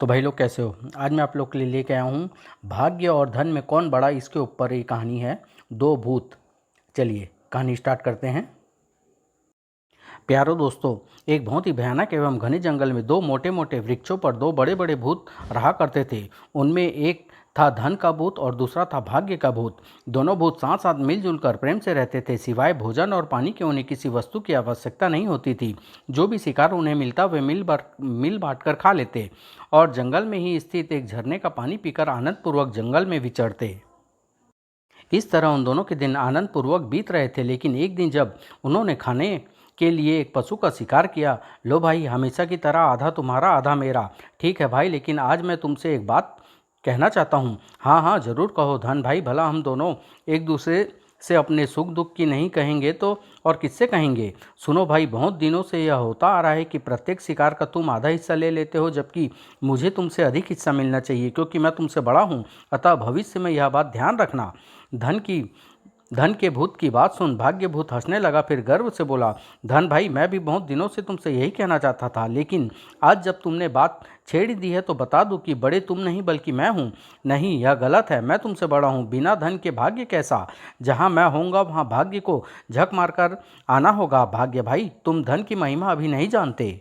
तो भाई लोग कैसे हो। आज मैं आप लोग के लिए लेके आया हूँ भाग्य और धन में कौन बड़ा, इसके ऊपर ये कहानी है। दो भूत। चलिए कहानी स्टार्ट करते हैं। प्यारो दोस्तों, एक बहुत ही भयानक एवं घने जंगल में दो मोटे मोटे वृक्षों पर दो बड़े बड़े भूत रहा करते थे। उनमें एक था धन का भूत और दूसरा था भाग्य का भूत। दोनों भूत साथ साथ मिलजुल कर प्रेम से रहते थे। सिवाय भोजन और पानी के उन्हें किसी वस्तु की आवश्यकता नहीं होती थी। जो भी शिकार उन्हें मिलता वे मिल बांट कर खा लेते और जंगल में ही स्थित एक झरने का पानी पीकर आनंदपूर्वक जंगल में विचरते। इस तरह उन दोनों के दिन आनंद पूर्वक बीत रहे थे। लेकिन एक दिन जब उन्होंने खाने के लिए एक पशु का शिकार किया। लो भाई, हमेशा की तरह आधा तुम्हारा आधा मेरा। ठीक है भाई, लेकिन आज मैं तुमसे एक बात कहना चाहता हूँ। हाँ हाँ जरूर कहो धन भाई, भला हम दोनों एक दूसरे से अपने सुख दुख की नहीं कहेंगे तो और किससे कहेंगे। सुनो भाई, बहुत दिनों से यह होता आ रहा है कि प्रत्येक शिकार का तुम आधा हिस्सा ले लेते हो, जबकि मुझे तुमसे अधिक हिस्सा मिलना चाहिए, क्योंकि मैं तुमसे बड़ा हूँ। अतः भविष्य में यह बात ध्यान रखना। धन की धन के भूत की बात सुन भाग्य भूत हंसने लगा। फिर गर्व से बोला, धन भाई, मैं भी बहुत दिनों से तुमसे यही कहना चाहता था, लेकिन आज जब तुमने बात छेड़ दी है तो बता दूं कि बड़े तुम नहीं बल्कि मैं हूँ। नहीं, यह गलत है। मैं तुमसे बड़ा हूँ। बिना धन के भाग्य कैसा। जहाँ मैं होऊंगा वहाँ भाग्य को झक मारकर आना होगा। भाग्य भाई, तुम धन की महिमा अभी नहीं जानते।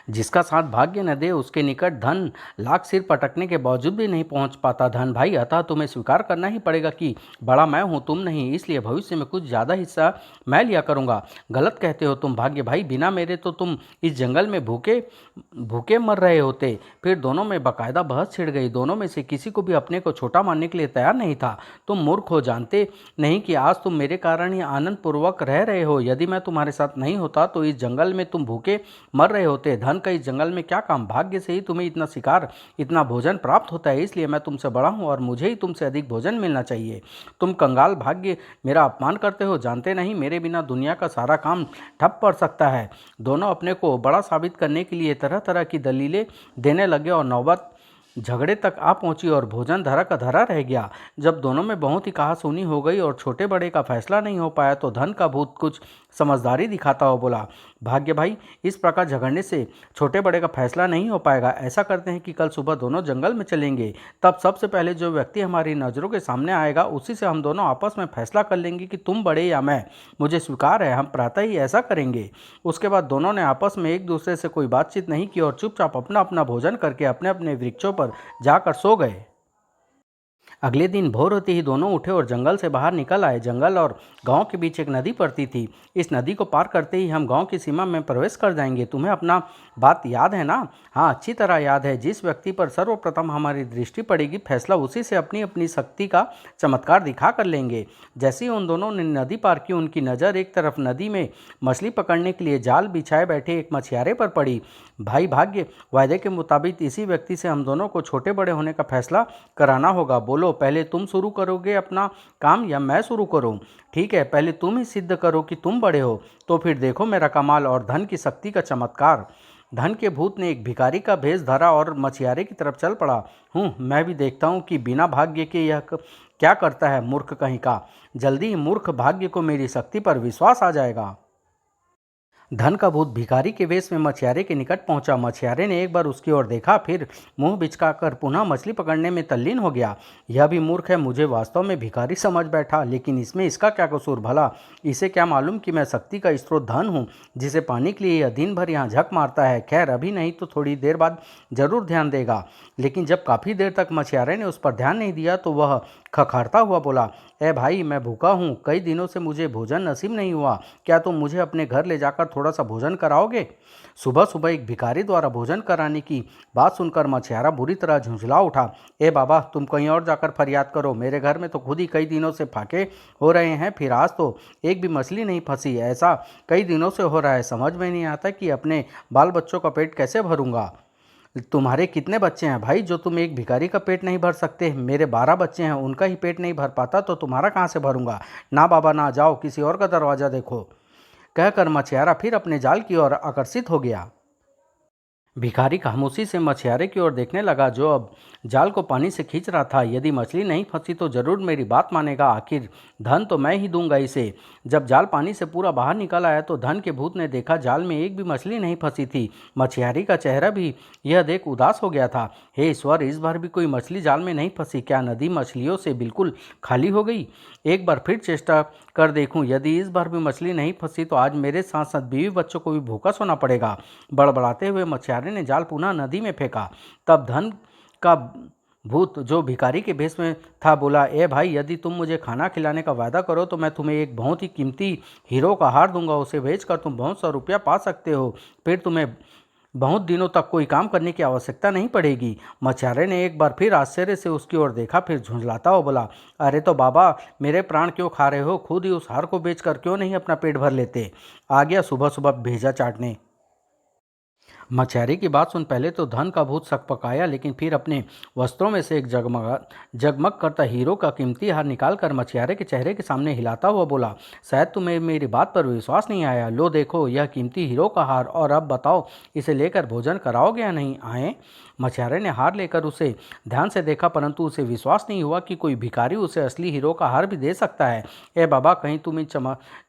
जिसका साथ भाग्य न दे उसके निकट धन लाख सिर पटकने के बावजूद भी नहीं पहुंच पाता। धन भाई, अतः तुम्हें स्वीकार करना ही पड़ेगा कि बड़ा मैं हूं, तुम नहीं। इसलिए भविष्य में कुछ ज़्यादा हिस्सा मैं लिया करूंगा। गलत कहते हो तुम भाग्य भाई। बिना मेरे तो तुम इस जंगल में भूखे भूखे मर रहे होते। फिर दोनों में बाकायदा बहस छिड़ गई। दोनों में से किसी को भी अपने को छोटा मानने के लिए तैयार नहीं था। तुम मूर्ख हो, जानते नहीं कि आज तुम मेरे कारण ही आनंद पूर्वक रह रहे हो। यदि मैं तुम्हारे साथ नहीं होता तो इस जंगल में तुम भूखे मर रहे होते। धन का इस जंगल में क्या काम। भाग्य से ही तुम्हें इतना शिकार इतना भोजन प्राप्त होता है। इसलिए मैं तुमसे बड़ा हूं और मुझे ही तुमसे अधिक भोजन मिलना चाहिए। तुम कंगाल भाग्य मेरा अपमान करते हो। जानते नहीं, मेरे बिना दुनिया का सारा काम ठप पड़ सकता है। दोनों अपने को बड़ा साबित करने के लिए तरह तरह की दलीलें देने लगे और नौबत झगड़े तक आ पहुंची और भोजन धरा का धरा रह गया। जब दोनों में बहुत ही कहासुनी हो गई और छोटे बड़े का फैसला नहीं हो पाया तो धन का भूत कुछ समझदारी दिखाता हुआ बोला, भाग्य भाई, इस प्रकार झगड़ने से छोटे बड़े का फैसला नहीं हो पाएगा। ऐसा करते हैं कि कल सुबह दोनों जंगल में चलेंगे। तब सबसे पहले जो व्यक्ति हमारी नज़रों के सामने आएगा उसी से हम दोनों आपस में फैसला कर लेंगे कि तुम बड़े या मैं। मुझे स्वीकार है, हम प्रातः ही ऐसा करेंगे। उसके बाद दोनों ने आपस में एक दूसरे से कोई बातचीत नहीं की और चुपचाप अपना अपना भोजन करके अपने अपने वृक्षों पर जाकर सो गए। अगले दिन भोर होते ही दोनों उठे और जंगल से बाहर निकल आए। जंगल और गांव के बीच एक नदी पड़ती थी। इस नदी को पार करते ही हम गांव की सीमा में प्रवेश कर जाएंगे। तुम्हें अपना बात याद है ना। हाँ, अच्छी तरह याद है। जिस व्यक्ति पर सर्वप्रथम हमारी दृष्टि पड़ेगी, फैसला उसी से अपनी अपनी शक्ति का चमत्कार दिखा कर लेंगे। जैसे ही उन दोनों ने नदी पार की, उनकी नज़र एक तरफ नदी में मछली पकड़ने के लिए जाल बिछाए बैठे एक मछियारे पर पड़ी। भाई भाग्य, वायदे के मुताबिक इसी व्यक्ति से हम दोनों को छोटे बड़े होने का फैसला कराना होगा। बोलो, पहले तुम शुरू करोगे अपना काम या मैं शुरू करूं। ठीक है, पहले तुम ही सिद्ध करो कि तुम बड़े हो, तो फिर देखो मेरा कमाल और धन की शक्ति का चमत्कार। धन के भूत ने एक भिखारी का भेष धरा और मछियारे की तरफ चल पड़ा। मैं भी देखता हूँ कि बिना भाग्य के यह क्या करता है, मूर्ख कहीं का। जल्दी ही मूर्ख भाग्य को मेरी शक्ति पर विश्वास आ जाएगा। धन का भूत भिखारी के वेश में मछियारे के निकट पहुंचा। मछियारे ने एक बार उसकी ओर देखा, फिर मुंह बिचकाकर पुनः मछली पकड़ने में तल्लीन हो गया। यह भी मूर्ख है, मुझे वास्तव में भिखारी समझ बैठा, लेकिन इसमें इसका क्या कसूर भला। इसे क्या मालूम कि मैं शक्ति का स्रोत धन हूँ, जिसे पाने के लिए यह दिन भर यहाँ झक मारता है। खैर, अभी नहीं तो थोड़ी देर बाद जरूर ध्यान देगा। लेकिन जब काफ़ी देर तक मछियारे ने उस पर ध्यान नहीं दिया तो वह खखारता हुआ बोला, ए भाई, मैं भूखा हूँ, कई दिनों से मुझे भोजन नसीब नहीं हुआ। क्या तुम मुझे अपने घर ले जाकर थोड़ा सा भोजन कराओगे। सुबह सुबह एक भिखारी द्वारा भोजन कराने की बात सुनकर मछियारा बुरी तरह झुंझला उठा। ए बाबा, तुम कहीं और जाकर फरियाद करो। मेरे घर में तो खुद ही कई दिनों से फाके हो रहे हैं, फिर आज तो एक भी मछली नहीं फंसी। ऐसा कई दिनों से हो रहा है, समझ में नहीं आता कि अपने बाल बच्चों का पेट कैसे भरूंगा। तुम्हारे कितने बच्चे हैं भाई, जो तुम एक भिखारी का पेट नहीं भर सकते। मेरे 12 बच्चे हैं, उनका ही पेट नहीं भर पाता तो तुम्हारा कहाँ से भरूंगा। ना बाबा ना, जाओ किसी और का दरवाज़ा देखो। कहकर मछियारा फिर अपने जाल की ओर आकर्षित हो गया। भिखारी खामोशी से मछियारे की ओर देखने लगा, जो अब जाल को पानी से खींच रहा था। यदि मछली नहीं फंसी तो जरूर मेरी बात मानेगा, आखिर धन तो मैं ही दूंगा इसे। जब जाल पानी से पूरा बाहर निकल आया तो धन के भूत ने देखा जाल में एक भी मछली नहीं फंसी थी। मछियारी का चेहरा भी यह देख उदास हो गया था। हे ईश्वर, इस बार भी कोई मछली जाल में नहीं फंसी। क्या नदी मछलियों से बिल्कुल खाली हो गई? एक बार फिर चेष्टा कर देखूं। यदि इस बार भी मछली नहीं फंसी तो आज मेरे साथ साथ बीवी बच्चों को भी भूखा सोना पड़ेगा। बड़बड़ाते हुए मछियारे ने जाल पुनः नदी में फेंका। तब धन का भूत, जो भिखारी के भेष में था, बोला, ए भाई, यदि तुम मुझे खाना खिलाने का वादा करो तो मैं तुम्हें एक बहुत ही कीमती हीरो का हार दूंगा। उसे बेचकर तुम बहुत सा रुपया पा सकते हो। फिर तुम्हें बहुत दिनों तक कोई काम करने की आवश्यकता नहीं पड़ेगी। मछियारे ने एक बार फिर आश्चर्य से उसकी ओर देखा, फिर झुंझलाता हुआ बोला, अरे तो बाबा, मेरे प्राण क्यों खा रहे हो? खुद ही उस हार को बेचकर क्यों नहीं अपना पेट भर लेते? आ गया सुबह सुबह भेजा चाटने। मछियारे की बात सुन पहले तो धन का भूत सकपकाया, लेकिन फिर अपने वस्त्रों में से एक जगमग करता हीरो का कीमती हार निकालकर मछियारे के चेहरे के सामने हिलाता हुआ बोला, शायद तुम्हें मेरी बात पर विश्वास नहीं आया। लो देखो, यह कीमती हीरो का हार, और अब बताओ, इसे लेकर भोजन कराओगे या नहीं? आए। मछियारे ने हार लेकर उसे ध्यान से देखा, परंतु उसे विश्वास नहीं हुआ कि कोई भिखारी उसे असली हीरो का हार भी दे सकता है। ए बाबा, कहीं तुम इन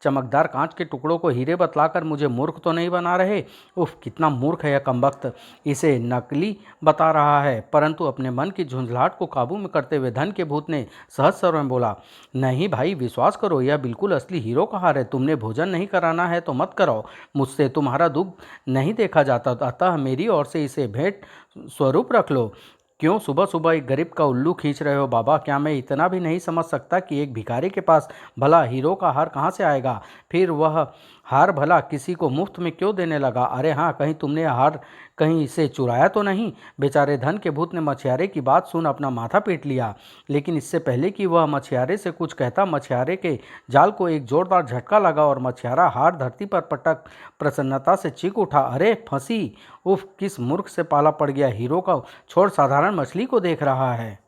चमकदार कांच के टुकड़ों को हीरे बतलाकर मुझे मूर्ख तो नहीं बना रहे? उफ, कितना मूर्ख है यह कमबख्त। इसे नकली बता रहा है। परंतु अपने मन की झुंझलाहट को काबू में करते हुए धन के भूत ने सहज स्वर में बोला, नहीं भाई, विश्वास करो, यह बिल्कुल असली हीरो का हार है। तुमने भोजन नहीं कराना है तो मत कराओ। मुझसे तुम्हारा दुख नहीं देखा जाता, अतः मेरी ओर से इसे भेंट स्वरूप रख लो। क्यों सुबह सुबह एक गरीब का उल्लू खींच रहे हो बाबा? क्या मैं इतना भी नहीं समझ सकता कि एक भिखारी के पास भला हीरो का हार कहाँ से आएगा? फिर वह हार भला किसी को मुफ्त में क्यों देने लगा? अरे हाँ, कहीं तुमने हार कहीं इसे चुराया तो नहीं? बेचारे धन के भूत ने मछियारे की बात सुन अपना माथा पीट लिया, लेकिन इससे पहले कि वह मछियारे से कुछ कहता, मछियारे के जाल को एक जोरदार झटका लगा और मछियारा हार धरती पर पटक प्रसन्नता से चीख उठा, अरे फंसी! उफ, किस मूर्ख से पाला पड़ गया। हीरो का छोड़ साधारण मछली को देख रहा है।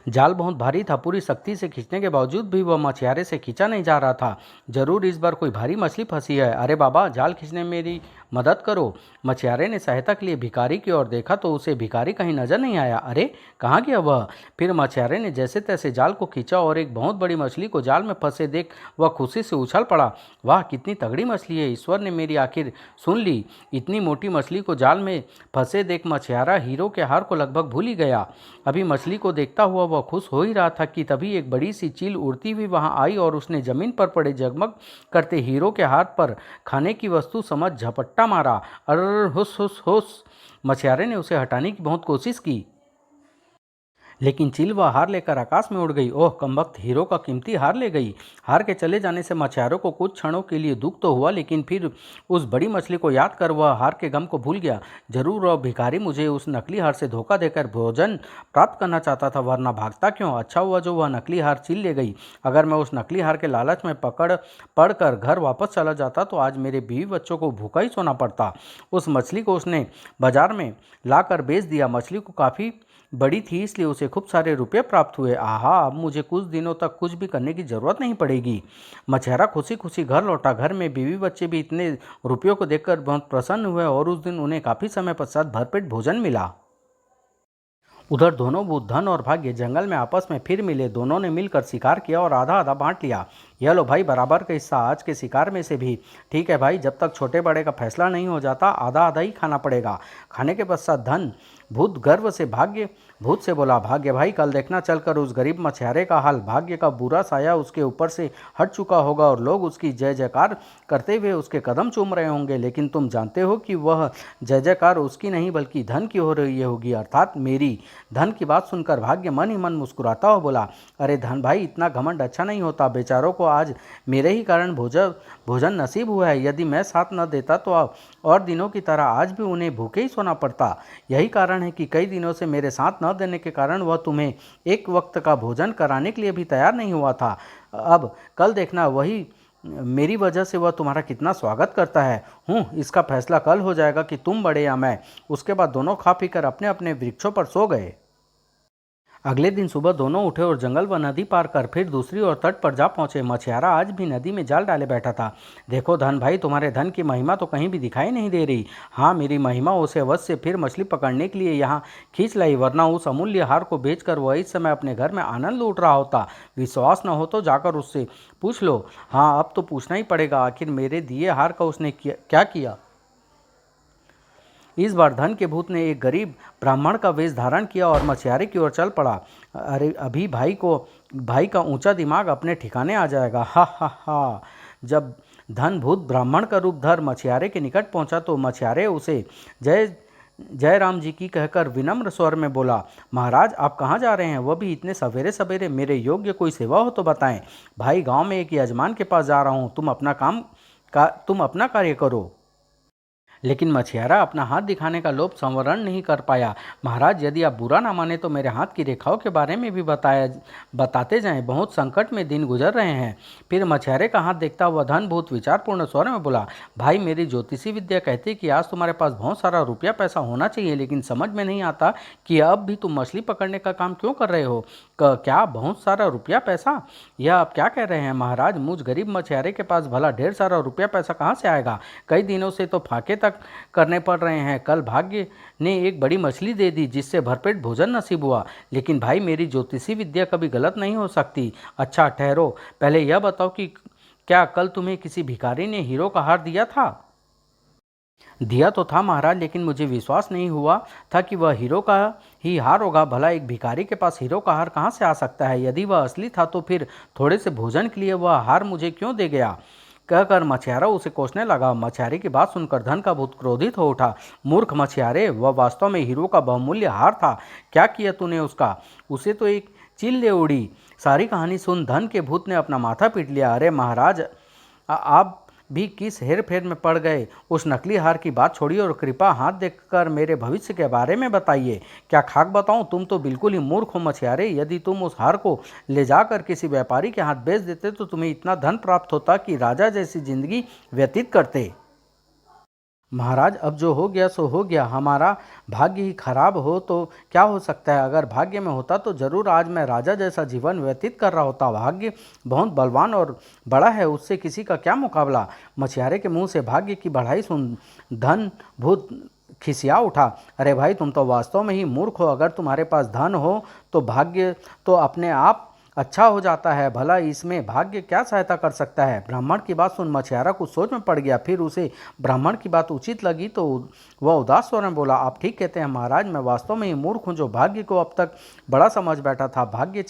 जाल बहुत भारी था। पूरी शक्ति से खींचने के बावजूद भी वह मछियारे से खींचा नहीं जा रहा था। जरूर इस बार कोई भारी मछली फंसी है। अरे बाबा, जाल खींचने में मेरी मदद करो। मछियारे ने सहायता के लिए भिखारी की ओर देखा तो उसे भिखारी कहीं नजर नहीं आया। अरे, कहाँ गया वह? फिर मछियारे ने जैसे तैसे जाल को खींचा और एक बहुत बड़ी मछली को जाल में फंसे देख वह खुशी से उछल पड़ा। वाह, कितनी तगड़ी मछली है! ईश्वर ने मेरी आखिर सुन ली। इतनी मोटी मछली को जाल में फंसे देख मछियारा हीरो के हार को लगभग भूल ही गया। अभी मछली को देखता हुआ वह खुश हो ही रहा था कि तभी एक बड़ी सी चील उड़ती हुई वहां आई और उसने जमीन पर पड़े जगमग करते हीरो के हाथ पर खाने की वस्तु समझ झपट्टा मारा। अर हुस हुस हुस! मछियारे ने उसे हटाने की बहुत कोशिश की, लेकिन चील वह हार लेकर आकाश में उड़ गई। ओह कमबख्त, हीरो का कीमती हार ले गई। हार के चले जाने से मछुआरों को कुछ क्षणों के लिए दुख तो हुआ, लेकिन फिर उस बड़ी मछली को याद कर वह हार के गम को भूल गया। जरूर वह भिखारी मुझे उस नकली हार से धोखा देकर भोजन प्राप्त करना चाहता था, वरना भागता क्यों? अच्छा हुआ जो वह नकली हार चील ले गई। अगर मैं उस नकली हार के लालच में पड़कर घर वापस चला जाता तो आज मेरे बीवी बच्चों को भूखा ही सोना पड़ता। उस मछली को उसने बाजार में लाकर बेच दिया। मछली को काफ़ी बड़ी थी, इसलिए उसे खूब सारे रुपए प्राप्त हुए। आहा, अब मुझे कुछ दिनों तक कुछ भी करने की जरूरत नहीं पड़ेगी। मछुआरा खुशी खुशी घर लौटा। घर में बीवी बच्चे भी इतने रुपयों को देखकर बहुत प्रसन्न हुए और उस दिन उन्हें काफी समय पश्चात भरपेट भोजन मिला। उधर दोनों भूत धन और भाग्य जंगल में आपस में फिर मिले। दोनों ने मिलकर शिकार किया और आधा आधा बांट लिया। यह लो भाई, बराबर का हिस्सा आज के शिकार में से भी। ठीक है भाई, जब तक छोटे बड़े का फैसला नहीं हो जाता आधा आधा ही खाना पड़ेगा। खाने के पश्चात धन भूत गर्व से भाग्य भूत से बोला, भाग्य भाई, कल देखना चलकर उस गरीब मछुआरे का हाल। भाग्य का बुरा साया उसके ऊपर से हट चुका होगा और लोग उसकी जय जयकार करते हुए उसके कदम चूम रहे होंगे, लेकिन तुम जानते हो कि वह जय जयकार उसकी नहीं बल्कि धन की हो रही होगी, अर्थात मेरी। धन की बात सुनकर भाग्य मन ही मन मुस्कुराता हुआ बोला, अरे धन भाई, इतना घमंड अच्छा नहीं होता। बेचारों को आज मेरे ही कारण भोजन नसीब हुआ है। यदि मैं साथ न देता तो और दिनों की तरह आज भी उन्हें भूखे ही सोना पड़ता। यही कारण है कि कई दिनों से मेरे साथ न देने के कारण वह तुम्हें एक वक्त का भोजन कराने के लिए भी तैयार नहीं हुआ था। अब कल देखना, वही मेरी वजह से वह तुम्हारा कितना स्वागत करता है। इसका फैसला कल हो जाएगा कि तुम बड़े या मैं। उसके बाद दोनों खा पी कर अपने अपने वृक्षों पर सो गए। अगले दिन सुबह दोनों उठे और जंगल व नदी पार कर फिर दूसरी ओर तट पर जा पहुंचे। मछियारा आज भी नदी में जाल डाले बैठा था। देखो धन भाई, तुम्हारे धन की महिमा तो कहीं भी दिखाई नहीं दे रही। हाँ, मेरी महिमा उसे अवश्य फिर मछली पकड़ने के लिए यहाँ खींच लाई, वरना उस अमूल्य हार को बेचकर वह इस समय अपने घर में आनंद लूट रहा होता। विश्वास न हो तो जाकर उससे पूछ लो। हाँ, अब तो पूछना ही पड़ेगा, आखिर मेरे दिए हार का उसने क्या किया। इस बार धन के भूत ने एक गरीब ब्राह्मण का वेश धारण किया और मछियारे की ओर चल पड़ा। अरे अभी भाई का ऊंचा दिमाग अपने ठिकाने आ जाएगा। हा हा हा। जब धन भूत ब्राह्मण का रूप धर मछियारे के निकट पहुंचा तो मछियारे उसे जय जय राम जी की कहकर विनम्र स्वर में बोला, महाराज आप कहाँ जा रहे हैं, वह भी इतने सवेरे सवेरे, मेरे योग्य कोई सेवा हो तो बताएं। भाई गांव में एक यजमान के पास जा रहा हूँ, तुम अपना कार्य करो। लेकिन मछियारा अपना हाथ दिखाने का लोभ संवरण नहीं कर पाया। महाराज यदि आप बुरा ना माने तो मेरे हाथ की रेखाओं के बारे में भी बताते जाएं, बहुत संकट में दिन गुजर रहे हैं। फिर मछियारे का हाथ देखता हुआ धन भूत विचारपूर्ण स्वर में बोला, भाई मेरी ज्योतिषी विद्या कहती है कि आज तुम्हारे पास बहुत सारा रुपया पैसा होना चाहिए, लेकिन समझ में नहीं आता कि अब भी तुम मछली पकड़ने का काम क्यों कर रहे हो। क्या बहुत सारा रुपया पैसा, यह आप क्या कह रहे हैं महाराज। मुझ गरीब मछियारे के पास भला ढेर सारा रुपया पैसा कहाँ से आएगा। कई दिनों से तो फाके तक करने पड़ रहे हैं। कल भाग्य ने एक बड़ी मछली दे दी जिससे भरपेट भोजन नसीब हुआ। लेकिन भाई मेरी ज्योतिषी विद्या कभी गलत नहीं हो सकती। अच्छा ठहरो, पहले यह बताओ कि क्या कल तुम्हें किसी भिखारी ने हीरो का हार दिया था। दिया तो था महाराज, लेकिन मुझे विश्वास नहीं हुआ था कि वह हीरो का ही हार होगा। भला एक भिखारी के पास हीरो का हार कहाँ से आ सकता है। यदि वह असली था तो फिर थोड़े से भोजन के लिए वह हार मुझे क्यों दे गया। कहकर मछियारा उसे कोसने लगा। मछियारे की बात सुनकर धन का भूत क्रोधित हो उठा। मूर्ख मछियारे, वह वास्तव में हीरो का बहुमूल्य हार था। क्या किया तूने उसका। उसे तो एक चील ले उड़ी। सारी कहानी सुन धन के भूत ने अपना माथा पीट लिया। अरे महाराज, आप भी किस हेर फेर में पड़ गए। उस नकली हार की बात छोड़िए और कृपा हाथ देखकर मेरे भविष्य के बारे में बताइए। क्या खाक बताऊं, तुम तो बिल्कुल ही मूर्ख हो मछियारे। यदि तुम उस हार को ले जाकर किसी व्यापारी के हाथ बेच देते तो तुम्हें इतना धन प्राप्त होता कि राजा जैसी जिंदगी व्यतीत करते। महाराज अब जो हो गया सो हो गया। हमारा भाग्य ही खराब हो तो क्या हो सकता है। अगर भाग्य में होता तो जरूर आज मैं राजा जैसा जीवन व्यतीत कर रहा होता। भाग्य बहुत बलवान और बड़ा है, उससे किसी का क्या मुकाबला। मछियारे के मुंह से भाग्य की बढ़ाई सुन धन भूत खिसिया उठा। अरे भाई, तुम तो वास्तव में ही मूर्ख हो। अगर तुम्हारे पास धन हो तो भाग्य तो अपने आप अच्छा हो जाता है। भला इसमें भाग्य क्या सहायता कर सकता है। ब्राह्मण की बात सुन मछियारा कुछ सोच में पड़ गया। फिर उसे ब्राह्मण की बात उचित लगी तो वह उदास स्वर में बोला, आप ठीक कहते हैं महाराज, मैं वास्तव में ही मूर्ख हूँ जो भाग्य को अब तक बड़ा समझ बैठा था। भाग्य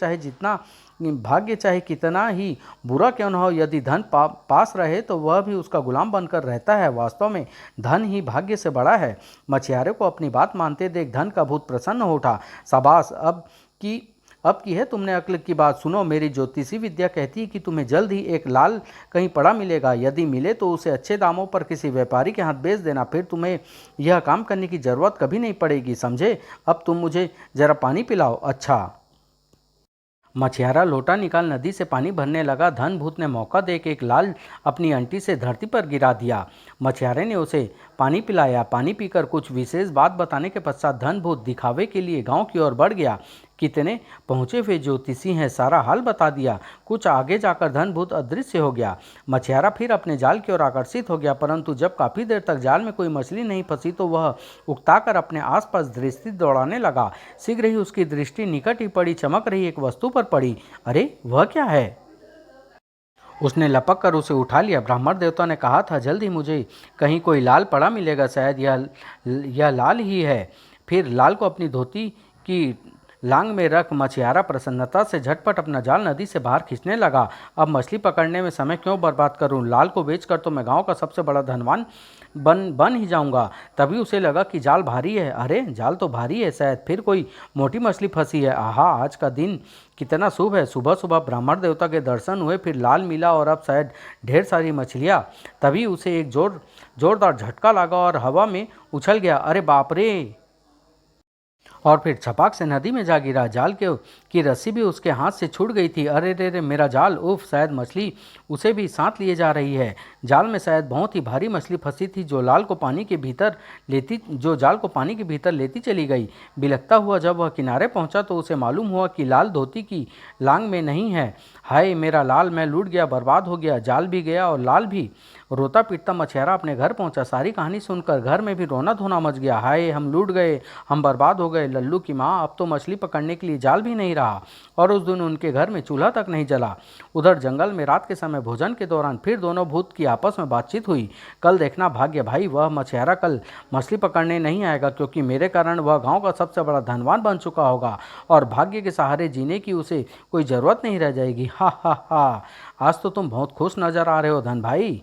चाहे कितना ही बुरा क्यों न हो, यदि धन पास रहे तो वह भी उसका गुलाम बनकर रहता है। वास्तव में धन ही भाग्य से बड़ा है। मछियारे को अपनी बात मानते देख धन का भूत प्रसन्न हो उठा। शाबाश, अब की है तुमने अक्ल की बात। सुनो, मेरी ज्योतिषी विद्या कहती है कि तुम्हें जल्द ही एक लाल कहीं पड़ा मिलेगा। यदि मिले तो उसे अच्छे दामों पर किसी व्यापारी के हाथ बेच देना। फिर तुम्हें यह काम करने की जरूरत कभी नहीं पड़ेगी, समझे। अब तुम मुझे जरा पानी पिलाओ। अच्छा। मछियारा लोटा निकाल नदी से पानी भरने लगा। धन भूत ने मौका देख एक लाल अपनी अंटी से धरती पर गिरा दिया। मछियारे ने उसे पानी पिलाया। पानी पीकर कुछ विशेष बात बताने के पश्चात धन भूत दिखावे के लिए गांव की ओर बढ़ गया। कितने पहुंचे हुए ज्योतिषी हैं, सारा हाल बता दिया। कुछ आगे जाकर धन भूत अदृश्य हो गया। मछियारा फिर अपने जाल की ओर आकर्षित हो गया, परंतु जब काफी देर तक जाल में कोई मछली नहीं फंसी तो वह उकताकर अपने आसपास दृष्टि दौड़ाने लगा। शीघ्र ही उसकी दृष्टि निकट ही पड़ी चमक रही एक वस्तु पर पड़ी। अरे वह क्या है। उसने लपक कर उसे उठा लिया। ब्राह्मण देवता ने कहा था जल्द ही मुझे कहीं कोई लाल पड़ा मिलेगा, शायद यह लाल ही है। फिर लाल को अपनी धोती की लांग में रख मछियारा प्रसन्नता से झटपट अपना जाल नदी से बाहर खींचने लगा। अब मछली पकड़ने में समय क्यों बर्बाद करूं। लाल को बेचकर तो मैं गांव का सबसे बड़ा धनवान बन ही जाऊंगा। तभी उसे लगा कि जाल भारी है। अरे जाल तो भारी है, शायद फिर कोई मोटी मछली फंसी है। आहा, आज का दिन कितना शुभ है। सुबह सुबह ब्राह्मण देवता के दर्शन हुए, फिर लाल मिला और अब शायद ढेर सारी मछलियाँ। तभी उसे एक जोरदार झटका लगा और हवा में उछल गया। अरे बाप रे। और फिर छपाक से नदी में जा गिरा। जाल के की रस्सी भी उसके हाथ से छूट गई थी। अरे रे रे, मेरा जाल! उफ, शायद मछली उसे भी साथ लिए जा रही है। जाल में शायद बहुत ही भारी मछली फंसी थी जो जाल को पानी के भीतर लेती चली गई। बिलखता हुआ जब वह किनारे पहुंचा तो उसे मालूम हुआ कि लाल धोती की लांग में नहीं है। हाय मेरा लाल, मैं लूट गया, बर्बाद हो गया, जाल भी गया और लाल भी। रोता पीटता मछियारा अपने घर पहुंचा। सारी कहानी सुनकर घर में भी रोना धोना मच गया। हाय, हम लूट गए, हम बर्बाद हो गए। लल्लू की माँ, अब तो मछली पकड़ने के लिए जाल भी नहीं रहा और उस दिन उनके घर में चूल्हा तक नहीं जला। उधर जंगल में रात के समय भोजन के दौरान फिर दोनों भूत की आपस में बातचीत हुई। कल देखना भाग्य भाई, वह मछियारा कल मछली पकड़ने नहीं आएगा, क्योंकि मेरे कारण वह गांव का सबसे बड़ा धनवान बन चुका होगा और भाग्य के सहारे जीने की उसे कोई जरूरत नहीं रह जाएगी। हा हा हा, आज तो तुम बहुत खुश नजर आ रहे हो धन भाई।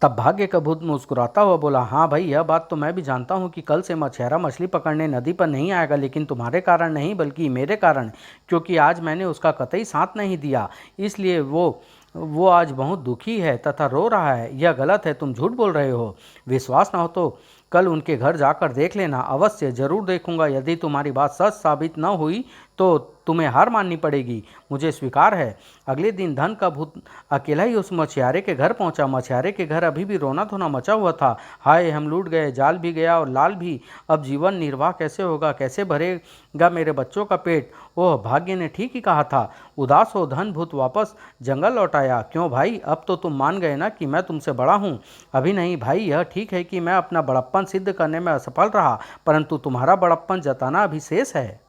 तब भाग्य का भूत मुस्कुराता हुआ बोला, हाँ भाई, यह बात तो मैं भी जानता हूँ कि कल से मछियारा मछली पकड़ने नदी पर नहीं आएगा, लेकिन तुम्हारे कारण नहीं बल्कि मेरे कारण, क्योंकि आज मैंने उसका कतई साथ नहीं दिया, इसलिए वो आज बहुत दुखी है तथा रो रहा है। यह गलत है, तुम झूठ बोल रहे हो। विश्वास न हो तो कल उनके घर जाकर देख लेना। अवश्य, जरूर देखूंगा। यदि तुम्हारी बात सच साबित न हुई तो तुम्हें हार माननी पड़ेगी। मुझे स्वीकार है। अगले दिन धन का भूत अकेला ही उस मछियारे के घर पहुंचा। मछियारे के घर अभी भी रोना धोना मचा हुआ था। हाय, हम लूट गए, जाल भी गया और लाल भी। अब जीवन निर्वाह कैसे होगा? कैसे भरेगा मेरे बच्चों का पेट? ओह, भाग्य ने ठीक ही कहा था। उदास हो धन भूत वापस जंगल लौट आया। क्यों भाई, अब तो तुम मान गए ना कि मैं तुमसे बड़ा हूँ? अभी नहीं भाई, यह ठीक है कि मैं अपना बड़प्पन सिद्ध करने में असफल रहा, परंतु तुम्हारा बड़प्पन जताना अभी शेष है।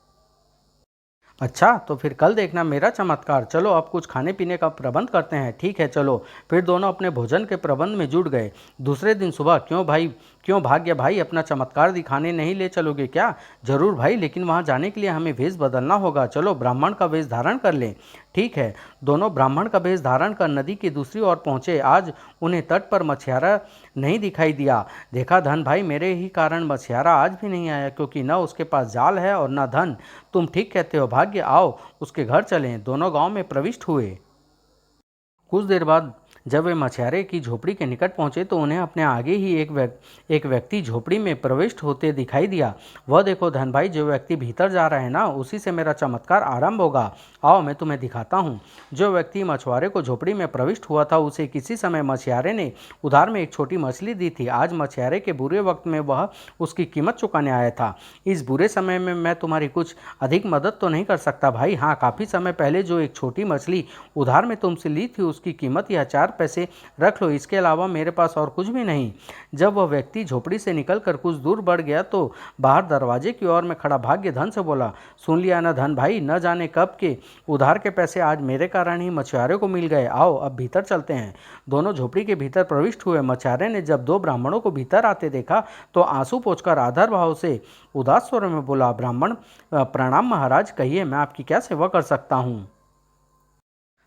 अच्छा, तो फिर कल देखना मेरा चमत्कार। चलो अब कुछ खाने पीने का प्रबंध करते हैं। ठीक है, चलो। फिर दोनों अपने भोजन के प्रबंध में जुट गए। दूसरे दिन सुबह, क्यों भाग्य भाई, अपना चमत्कार दिखाने नहीं ले चलोगे क्या? जरूर भाई, लेकिन वहां जाने के लिए हमें वेश बदलना होगा। चलो ब्राह्मण का वेश धारण कर लें। ठीक है। दोनों ब्राह्मण का वेश धारण कर नदी की दूसरी ओर पहुंचे। आज उन्हें तट पर मछियारा नहीं दिखाई दिया। देखा धन भाई, मेरे ही कारण मछियारा आज भी नहीं आया, क्योंकि न उसके पास जाल है और न धन। तुम ठीक कहते हो भाग्य, आओ उसके घर चलें। दोनों गांव में प्रविष्ट हुए। कुछ देर बाद जब वे मछियारे की झोपड़ी के निकट पहुंचे तो उन्हें अपने आगे ही एक व्यक्ति झोपड़ी में प्रविष्ट होते दिखाई दिया। वह देखो धन भाई, जो व्यक्ति भीतर जा रहा है ना, उसी से मेरा चमत्कार आरंभ होगा। आओ मैं तुम्हें दिखाता हूँ। जो व्यक्ति मछुआरे को झोपड़ी में प्रविष्ट हुआ था, उसे किसी समय मछियारे ने उधार में एक छोटी मछली दी थी। आज मछियारे के बुरे वक्त में वह उसकी कीमत चुकाने आया था। इस बुरे समय में मैं तुम्हारी कुछ अधिक मदद तो नहीं कर सकता भाई। हाँ, काफ़ी समय पहले जो एक छोटी मछली उधार में तुमसे ली थी, उसकी कीमत या 4 पैसे रख लो। इसके अलावा मेरे पास और कुछ भी नहीं। जब वह व्यक्ति झोपड़ी से निकलकर कुछ दूर बढ़ गया तो बाहर दरवाजे की ओर में खड़ा भाग्य धन से बोला, सुन लिया ना धन भाई, न जाने कब के उधार के पैसे आज मेरे कारण ही मछुआरे को मिल गए। आओ अब भीतर चलते हैं। दोनों झोपड़ी के भीतर प्रविष्ट हुए। मछुआरे ने जब 2 ब्राह्मणों को भीतर आते देखा तो आंसू पोंछकर आदर भाव से उदास स्वर में बोला, ब्राह्मण प्रणाम महाराज, कहिए मैं आपकी क्या सेवा कर सकता हूँ?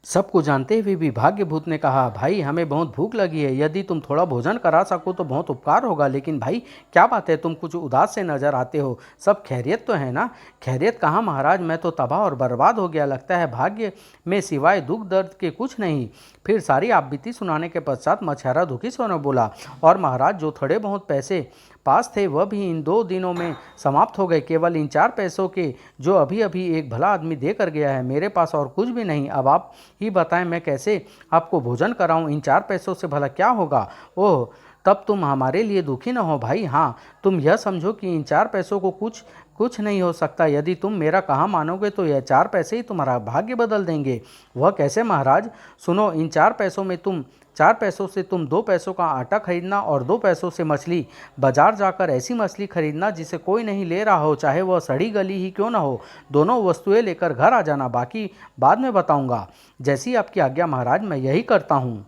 सबको जानते हुए भी भाग्यभूत ने कहा, भाई हमें बहुत भूख लगी है, यदि तुम थोड़ा भोजन करा सको तो बहुत उपकार होगा। लेकिन भाई क्या बात है, तुम कुछ उदास से नजर आते हो, सब खैरियत तो है ना? खैरियत कहाँ महाराज, मैं तो तबाह और बर्बाद हो गया। लगता है भाग्य में सिवाय दुख दर्द के कुछ नहीं। फिर सारी आपबीती सुनाने के पश्चात मछुआरा दुखी स्वर में बोला, और महाराज जो थोड़े बहुत पैसे पास थे वह भी इन 2 दिनों में समाप्त हो गए। केवल इन 4 पैसों के जो अभी अभी एक भला आदमी दे कर गया है। मेरे पास और कुछ भी नहीं। अब आप ही बताएं मैं कैसे आपको भोजन कराऊं? इन 4 पैसों से भला क्या होगा? ओह, तब तुम हमारे लिए दुखी न हो भाई। हाँ, तुम यह समझो कि इन 4 पैसों को कुछ नहीं हो सकता। यदि तुम मेरा कहा मानोगे तो यह 4 पैसे ही तुम्हारा भाग्य बदल देंगे। वह कैसे महाराज? सुनो, इन 4 पैसों से तुम 2 पैसों का आटा खरीदना और 2 पैसों से मछली। बाजार जाकर ऐसी मछली खरीदना जिसे कोई नहीं ले रहा हो, चाहे वह सड़ी गली ही क्यों ना हो। दोनों वस्तुएं लेकर घर आ जाना, बाकी बाद में बताऊंगा। जैसी आपकी आज्ञा महाराज, मैं यही करता हूँ।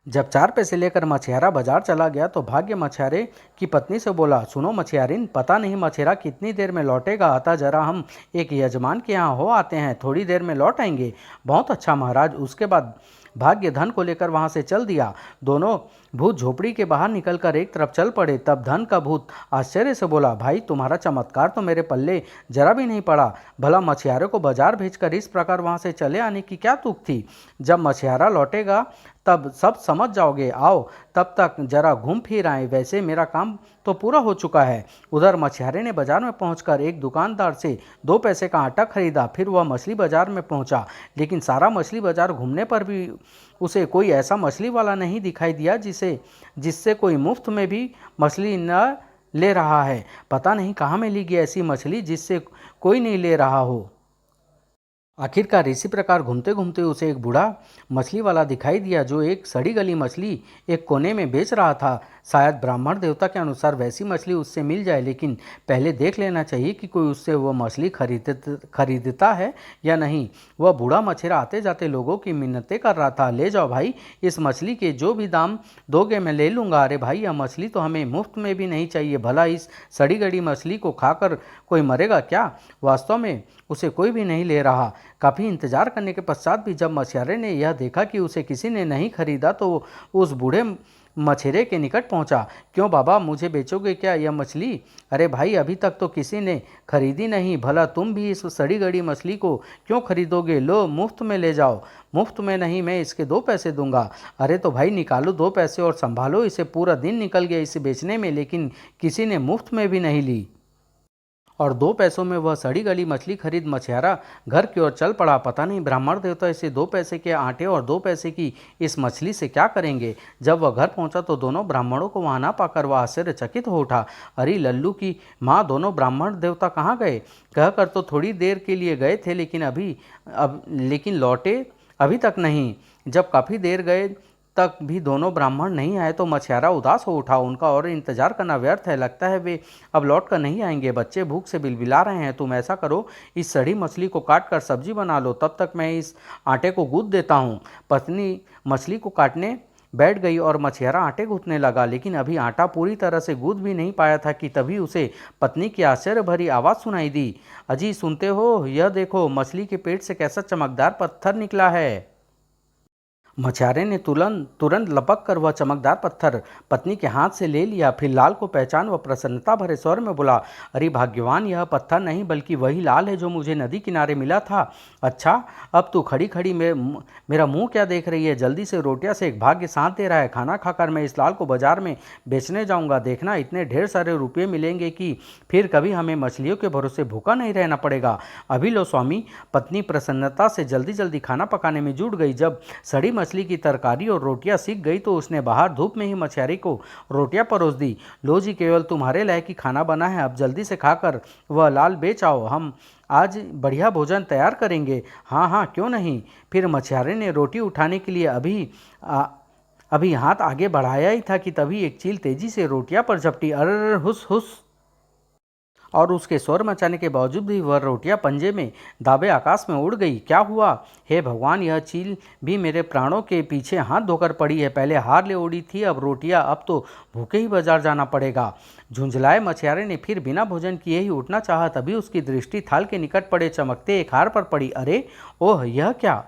जब 4 पैसे लेकर मछियारा बाजार चला गया तो भाग्य मछियारे की पत्नी से बोला, सुनो मछियारिन, पता नहीं मछियारा कितनी देर में लौटेगा, अतः जरा हम एक यजमान के यहाँ हो आते हैं, थोड़ी देर में लौट आएंगे। बहुत अच्छा महाराज। उसके बाद भाग्य धन को लेकर वहां से चल दिया। दोनों भूत झोपड़ी के बाहर निकलकर एक तरफ चल पड़े। तब धन का भूत आश्चर्य से बोला, भाई तुम्हारा चमत्कार तो मेरे पल्ले जरा भी नहीं पड़ा। भला मछियारे को बाजार भेजकर इस प्रकार वहां से चले आने की क्या तुक थी? जब मछियारा लौटेगा तब सब समझ जाओगे। आओ तब तक जरा घूम फिर आए, वैसे मेरा काम तो पूरा हो चुका है। उधर मछियारे ने बाजार में पहुंचकर एक दुकानदार से 2 पैसे का आटा खरीदा। फिर वह मछली बाजार में पहुंचा, लेकिन सारा मछली बाजार घूमने पर भी उसे कोई ऐसा मछली वाला नहीं दिखाई दिया जिससे कोई मुफ्त में भी मछली न ले रहा है। पता नहीं कहाँ में ली गई ऐसी मछली जिससे कोई नहीं ले रहा हो। आखिरकार इसी प्रकार घूमते घूमते उसे एक बूढ़ा मछली वाला दिखाई दिया, जो एक सड़ी गली मछली एक कोने में बेच रहा था। शायद ब्राह्मण देवता के अनुसार वैसी मछली उससे मिल जाए, लेकिन पहले देख लेना चाहिए कि कोई उससे वह मछली खरीदता है या नहीं। वह बूढ़ा मछेरा आते जाते लोगों की मिन्नतें कर रहा था, ले जाओ भाई, इस मछली के जो भी दाम दोगे मैं ले लूँगा। अरे भाई, यह मछली तो हमें मुफ्त में भी नहीं चाहिए। भला इस सड़ी गली मछली को खाकर कोई मरेगा क्या? वास्तव में उसे कोई भी नहीं ले रहा। काफ़ी इंतजार करने के पश्चात भी जब मछियारे ने यह देखा कि उसे किसी ने नहीं खरीदा, तो उस बूढ़े मछेरे के निकट पहुंचा। क्यों बाबा, मुझे बेचोगे क्या यह मछली? अरे भाई, अभी तक तो किसी ने खरीदी नहीं, भला तुम भी इस सड़ी गड़ी मछली को क्यों खरीदोगे? लो, मुफ्त में ले जाओ। मुफ्त में नहीं, मैं इसके 2 पैसे दूंगा। अरे तो भाई निकालो 2 पैसे और संभालो इसे। पूरा दिन निकल गया इसे बेचने में, लेकिन किसी ने मुफ्त में भी नहीं ली। और 2 पैसों में वह सड़ी गली मछली खरीद मछियारा घर की ओर चल पड़ा। पता नहीं ब्राह्मण देवता इसे 2 पैसे के आटे और 2 पैसे की इस मछली से क्या करेंगे। जब वह घर पहुंचा तो दोनों ब्राह्मणों को वहां ना पाकर वह आश्चर्यचकित हो उठा। अरे लल्लू की माँ, दोनों ब्राह्मण देवता कहाँ गए? कहकर तो थोड़ी देर के लिए गए थे, लेकिन लौटे अभी तक नहीं। जब काफ़ी देर गए तक भी दोनों ब्राह्मण नहीं आए तो मछियारा उदास हो उठा। उनका और इंतजार करना व्यर्थ है, लगता है वे अब लौट कर नहीं आएंगे। बच्चे भूख से बिलबिला रहे हैं। तुम ऐसा करो, इस सड़ी मछली को काट कर सब्जी बना लो, तब तक मैं इस आटे को गूंथ देता हूँ। पत्नी मछली को काटने बैठ गई और मछियारा आटे गूंथने लगा, लेकिन अभी आटा पूरी तरह से गूंथ भी नहीं पाया था कि तभी उसे पत्नी की आश्चर्य भरी आवाज़ सुनाई दी। अजी सुनते हो? यह देखो, मछली के पेट से कैसा चमकदार पत्थर निकला है। मछियारे ने तुरंत लपक कर वह चमकदार पत्थर पत्नी के हाथ से ले लिया। फिर लाल को पहचान व प्रसन्नता भरे स्वर में बोला, अरे भाग्यवान, यह पत्थर नहीं बल्कि वही लाल है जो मुझे नदी किनारे मिला था। अच्छा, अब तू खड़ी खड़ी मेरा मुंह क्या देख रही है? जल्दी से रोटियां से एक भाग्य साथ दे रहा है। खाना खाकर मैं इस लाल को बाजार में बेचने जाऊंगा। देखना, इतने ढेर सारे रुपये मिलेंगे कि फिर कभी हमें मछलियों के भरोसे भूखा नहीं रहना पड़ेगा। अभी लो स्वामी। पत्नी प्रसन्नता से जल्दी जल्दी खाना पकाने में जुट गई। जब सड़ी मछली की तरकारी और रोटियां सीख गई तो उसने बाहर धूप में ही मछियारे को रोटियां परोस दी। लो जी, केवल तुम्हारे लायक ही खाना बना है, अब जल्दी से खाकर वह लाल बेच आओ, हम आज बढ़िया भोजन तैयार करेंगे। हाँ हाँ, क्यों नहीं। फिर मछियारे ने रोटी उठाने के लिए अभी हाथ आगे बढ़ाया ही था कि तभी एक चील तेजी से रोटियां पर झपटी। अरे हुस हुस, और उसके स्वर मचाने के बावजूद भी वह रोटियां पंजे में दाबे आकाश में उड़ गई। क्या हुआ? हे भगवान, यह चील भी मेरे प्राणों के पीछे हाथ धोकर पड़ी है। पहले हार ले उड़ी थी, अब रोटियां, अब तो भूखे ही बाजार जाना पड़ेगा। झुंझलाए मछियारे ने फिर बिना भोजन किए ही उठना चाहा, तभी उसकी दृष्टि थाल के निकट पड़े चमकते एक हार पर पड़ी। अरे ओह, यह क्या?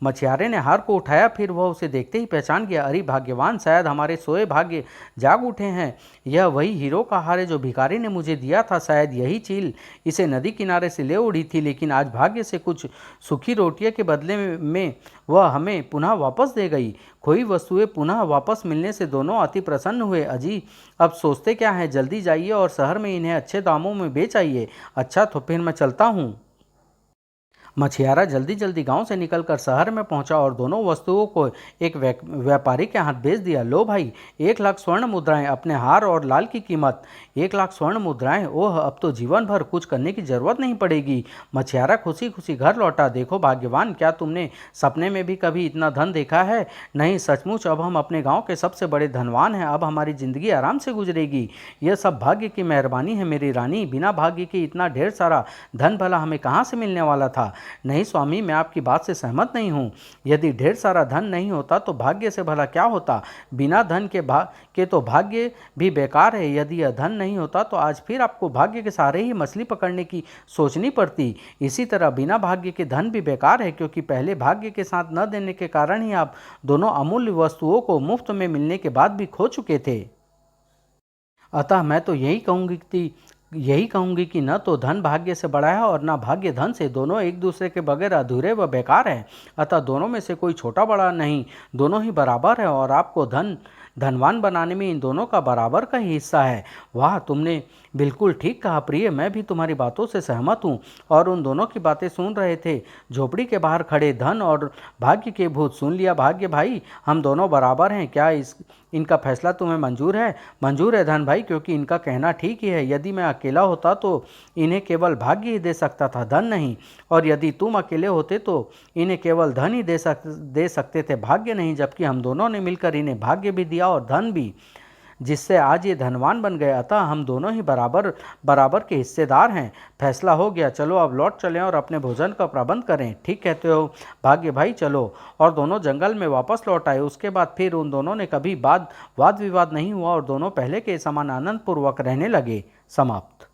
मछियारे ने हार को उठाया, फिर वह उसे देखते ही पहचान गया। अरे भाग्यवान, शायद हमारे सोए भाग्य जाग उठे हैं। यह वही हीरो का हार है जो भिखारी ने मुझे दिया था। शायद यही चील इसे नदी किनारे से ले उड़ी थी, लेकिन आज भाग्य से कुछ सूखी रोटियां के बदले में वह हमें पुनः वापस दे गई। खोई वस्तुएं पुनः वापस मिलने से दोनों अति प्रसन्न हुए। अजी, अब सोचते क्या हैं? जल्दी जाइए और शहर में इन्हें अच्छे दामों में बेच आइए। अच्छा, तो फिर मैं चलता हूँ। मछियारा जल्दी जल्दी गांव से निकलकर शहर में पहुंचा और दोनों वस्तुओं को एक व्यापारी के हाथ बेच दिया। लो भाई, 1,00,000 स्वर्ण मुद्राएं। अपने हार और लाल की कीमत 1,00,000 स्वर्ण मुद्राएं। ओह, अब तो जीवन भर कुछ करने की जरूरत नहीं पड़ेगी। मछियारा खुशी खुशी घर लौटा। देखो भाग्यवान, क्या तुमने सपने में भी कभी इतना धन देखा है? नहीं, सचमुच अब हम अपने गाँव के सबसे बड़े धनवान हैं। अब हमारी जिंदगी आराम से गुजरेगी। यह सब भाग्य की मेहरबानी है मेरी रानी। बिना भाग्य के इतना ढेर सारा धन भला हमें कहाँ से मिलने वाला था? नहीं स्वामी, मैं आपकी बात से सहमत नहीं हूँ। यदि ढेर सारा धन नहीं होता तो भाग्य से भला क्या होता। बिना धन के तो भाग्य भी बेकार है। यदि यह धन नहीं होता तो आज फिर आपको भाग्य के सहारे ही मछली पकड़ने की सोचनी पड़ती। इसी तरह बिना भाग्य के धन भी बेकार है, क्योंकि पहले भाग्य के साथ न देने के कारण ही आप दोनों अमूल्य वस्तुओं को मुफ्त में मिलने के बाद भी खो चुके थे। अतः मैं तो यही कहूंगी कि न तो धन भाग्य से बड़ा है और न भाग्य धन से। दोनों एक दूसरे के बगैर अधूरे व बेकार हैं। अतः दोनों में से कोई छोटा बड़ा नहीं, दोनों ही बराबर है और आपको धनवान बनाने में इन दोनों का बराबर का ही हिस्सा है। वाह, तुमने बिल्कुल ठीक कहा प्रिय, मैं भी तुम्हारी बातों से सहमत हूँ। और उन दोनों की बातें सुन रहे थे, झोपड़ी के बाहर खड़े धन और भाग्य के भूत। सुन लिया भाग्य भाई, हम दोनों बराबर हैं। क्या इनका फैसला तुम्हें मंजूर है? मंजूर है धन भाई, क्योंकि इनका कहना ठीक ही है। यदि मैं अकेला होता तो इन्हें केवल भाग्य ही दे सकता था, धन नहीं। और यदि तुम अकेले होते तो इन्हें केवल धन ही दे सकते थे, भाग्य नहीं। जबकि हम दोनों ने मिलकर इन्हें भाग्य भी दिया और धन भी, जिससे आज ये धनवान बन गए। अतः हम दोनों ही बराबर बराबर के हिस्सेदार हैं। फैसला हो गया, चलो अब लौट चलें और अपने भोजन का प्रबंध करें। ठीक कहते हो भाग्य भाई, चलो। और दोनों जंगल में वापस लौट आए। उसके बाद फिर उन दोनों ने कभी वाद विवाद नहीं हुआ और दोनों पहले के समान आनंदपूर्वक रहने लगे। समाप्त।